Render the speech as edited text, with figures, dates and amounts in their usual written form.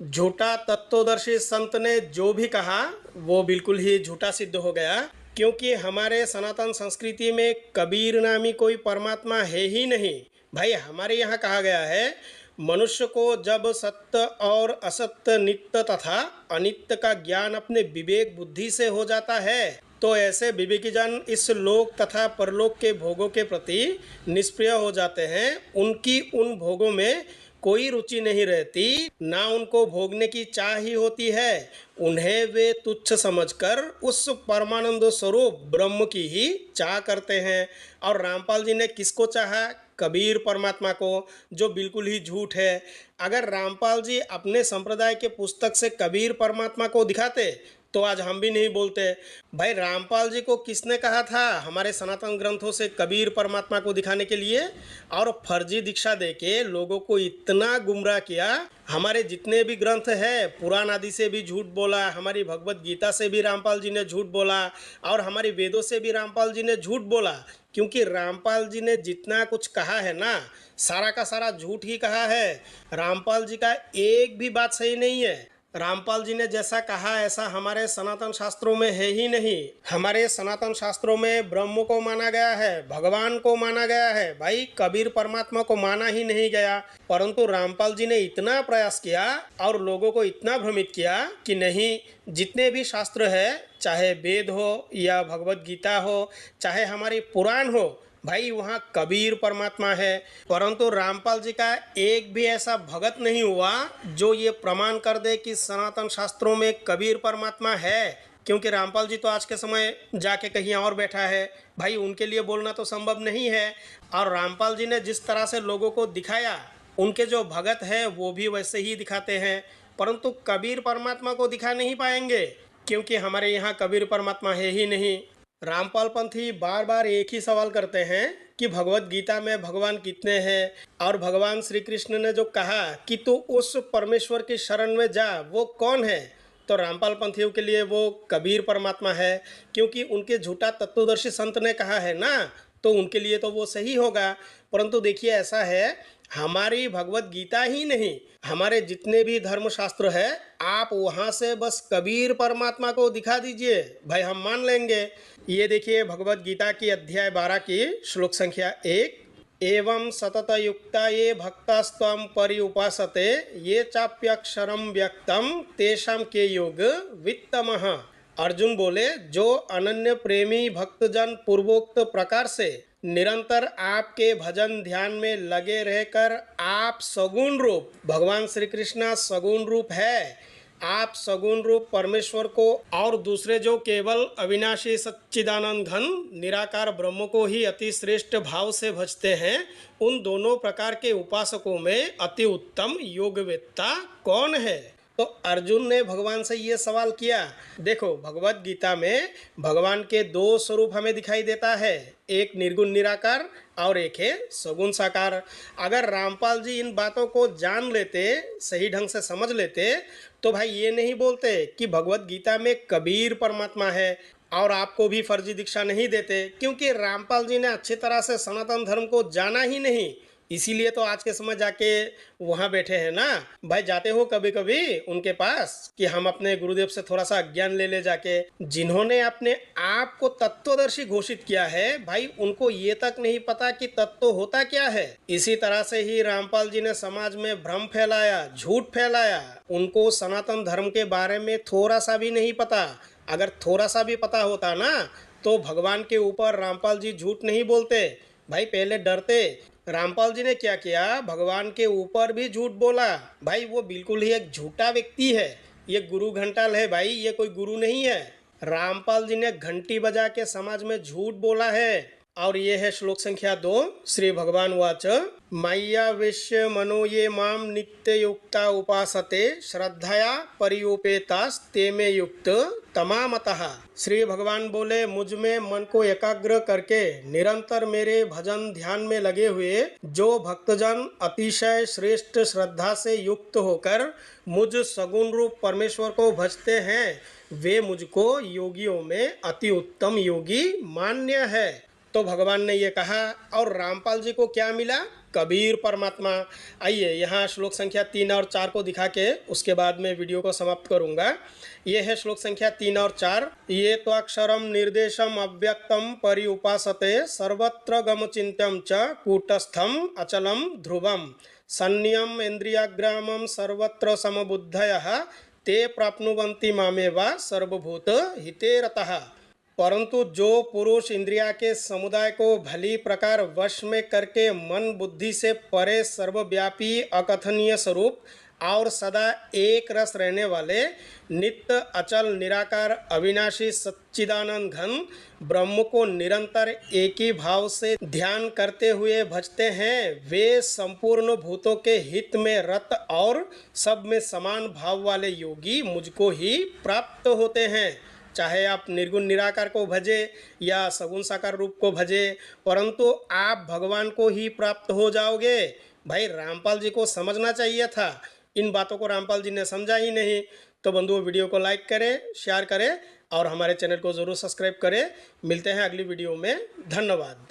झूठा तत्वदर्शी संत ने जो भी कहा वो बिल्कुल ही झूठा सिद्ध हो गया, क्योंकि हमारे सनातन संस्कृति में कबीर नामी कोई परमात्मा है ही नहीं। भाई हमारे यहाँ कहा गया है, मनुष्य को जब सत्य और असत्य, नित्य तथा अनित्य का ज्ञान अपने विवेक बुद्धि से हो जाता है, तो ऐसे विवेकी जन इस लोक तथा परलोक के भोगों के प्रति निष्प्रिय हो जाते हैं। उनकी उन भोगों में कोई रुचि नहीं रहती, ना उनको भोगने की चाह ही होती है। उन्हें वे तुच्छ समझकर उस परमानंद स्वरूप ब्रह्म की ही चाह करते हैं। और रामपाल जी ने किसको चाहा? कबीर परमात्मा को, जो बिल्कुल ही झूठ है। अगर रामपाल जी अपने संप्रदाय के पुस्तक से कबीर परमात्मा को दिखाते तो आज हम भी नहीं बोलते। भाई रामपाल जी को किसने कहा था हमारे सनातन ग्रंथों से कबीर परमात्मा को दिखाने के लिए? और फर्जी दीक्षा देके लोगों को इतना गुमराह किया। हमारे जितने भी ग्रंथ है, पुराण आदि से भी झूठ बोला, हमारी भगवत गीता से भी रामपाल जी ने झूठ बोला, और हमारी वेदों से भी रामपाल जी ने झूठ बोला। क्योंकि रामपाल जी ने जितना कुछ कहा है ना, सारा का सारा झूठ ही कहा है। रामपाल जी का एक भी बात सही नहीं है। रामपाल जी ने जैसा कहा ऐसा हमारे सनातन शास्त्रों में है ही नहीं। हमारे सनातन शास्त्रों में ब्रह्म को माना गया है, भगवान को माना गया है, भाई कबीर परमात्मा को माना ही नहीं गया। परंतु रामपाल जी ने इतना प्रयास किया और लोगों को इतना भ्रमित किया कि नहीं, जितने भी शास्त्र है, चाहे वेद हो या भगवत गीता हो, चाहे हमारी पुराण हो, भाई वहाँ कबीर परमात्मा है। परंतु रामपाल जी का एक भी ऐसा भगत नहीं हुआ जो ये प्रमाण कर दे कि सनातन शास्त्रों में कबीर परमात्मा है। क्योंकि रामपाल जी तो आज के समय जाके कहीं और बैठा है, भाई उनके लिए बोलना तो संभव नहीं है। और रामपाल जी ने जिस तरह से लोगों को दिखाया, उनके जो भगत हैं वो भी वैसे ही दिखाते हैं, परंतु कबीर परमात्मा को दिखा नहीं पाएंगे, क्योंकि हमारे यहाँ कबीर परमात्मा है ही नहीं। रामपाल पंथी बार बार एक ही सवाल करते हैं कि भगवत गीता में भगवान कितने हैं, और भगवान श्री कृष्ण ने जो कहा कि तू उस परमेश्वर की शरण में जा, वो कौन है? तो रामपाल पंथियों के लिए वो कबीर परमात्मा है, क्योंकि उनके झूठा तत्वदर्शी संत ने कहा है ना, तो उनके लिए तो वो सही होगा। परंतु देखिए ऐसा है, हमारी भगवत गीता ही नहीं, हमारे जितने भी धर्मशास्त्र है, आप वहाँ से बस कबीर परमात्मा को दिखा दीजिए, भाई हम मान लेंगे। ये देखिए भगवत गीता की अध्याय 12 की श्लोक संख्या 1, एवं सतत युक्ता ये भक्तास्त्वं पर्युपासते ये चाप्यक्षरम व्यक्तम तेषां के योग वित्तमः। अर्जुन बोले, जो अनन्य प्रेमी भक्तजन पूर्वोक्त प्रकार से निरंतर आपके भजन ध्यान में लगे रहकर आप सगुण रूप, भगवान श्री कृष्ण सगुण रूप है, आप सगुण रूप परमेश्वर को और दूसरे जो केवल अविनाशी सच्चिदानंद घन निराकार ब्रह्म को ही अति श्रेष्ठ भाव से भजते हैं, उन दोनों प्रकार के उपासकों में अति उत्तम योगवेत्ता कौन है? तो अर्जुन ने भगवान से ये सवाल किया। देखो भगवत गीता में भगवान के दो स्वरूप हमें दिखाई देता है, एक निर्गुण निराकार और एक है सगुण साकार। अगर रामपाल जी इन बातों को जान लेते, सही ढंग से समझ लेते, तो भाई ये नहीं बोलते कि भगवत गीता में कबीर परमात्मा है, और आपको भी फर्जी दीक्षा नहीं देते। क्योंकि रामपाल जी ने अच्छी तरह से सनातन धर्म को जाना ही नहीं, इसीलिए तो आज के समय जाके वहाँ बैठे हैं ना। भाई जाते हो कभी कभी उनके पास कि हम अपने गुरुदेव से थोड़ा सा ज्ञान ले जाके? जिन्होंने अपने आप को तत्वदर्शी घोषित किया है, भाई उनको ये तक नहीं पता कि तत्व होता क्या है। इसी तरह से ही रामपाल जी ने समाज में भ्रम फैलाया, झूठ फैलाया। उनको सनातन धर्म के बारे में थोड़ा सा भी नहीं पता। अगर थोड़ा सा भी पता होता ना, तो भगवान के ऊपर रामपाल जी झूठ नहीं बोलते, भाई पहले डरते। रामपाल जी ने क्या किया? भगवान के ऊपर भी झूठ बोला। भाई वो बिल्कुल ही एक झूठा व्यक्ति है, ये गुरु घंटाल है भाई, ये कोई गुरु नहीं है। रामपाल जी ने घंटी बजा के समाज में झूठ बोला है। और ये है श्लोक संख्या 2, श्री भगवान वाच, मय्या विश्य मनो ये माम नित्य युक्ता उपासते श्रद्धया परियोपेतास्ते में युक्त तमामतः। श्री भगवान बोले, मुझ में मन को एकाग्र करके निरंतर मेरे भजन ध्यान में लगे हुए जो भक्तजन अतिशय श्रेष्ठ श्रद्धा से युक्त होकर मुझ सगुण रूप परमेश्वर को भजते हैं, वे मुझको योगियों में अति उत्तम योगी मान्य है। तो भगवान ने ये कहा, और रामपाल जी को क्या मिला? कबीर परमात्मा। आइए यहाँ श्लोक संख्या 3 और 4 को दिखा के उसके बाद मैं वीडियो को समाप्त करूँगा। ये है श्लोक संख्या 3 और 4। ये तो अक्षरम निर्देशम अव्यक्तम परि उपासते सर्वत्र गमचिन्त्यम च कूटस्थम अचलम ध्रुवम संयम इंद्रियाग्रामम सर्वत्र समबुद्धयः ते प्राप्नुवन्ति मामेव सर्वभूत हिते रतः। परंतु जो पुरुष इंद्रिया के समुदाय को भली प्रकार वश में करके मन बुद्धि से परे सर्वव्यापी अकथनीय स्वरूप और सदा एक रस रहने वाले नित्य अचल निराकार अविनाशी सच्चिदानंद घन ब्रह्म को निरंतर एक ही भाव से ध्यान करते हुए भजते हैं, वे संपूर्ण भूतों के हित में रत और सब में समान भाव वाले योगी मुझको ही प्राप्त होते हैं। चाहे आप निर्गुण निराकार को भजे या सगुण साकार रूप को भजे, परंतु आप भगवान को ही प्राप्त हो जाओगे। भाई रामपाल जी को समझना चाहिए था, इन बातों को रामपाल जी ने समझा ही नहीं। तो बंधुओं वीडियो को लाइक करें, शेयर करें और हमारे चैनल को ज़रूर सब्सक्राइब करें। मिलते हैं अगली वीडियो में। धन्यवाद।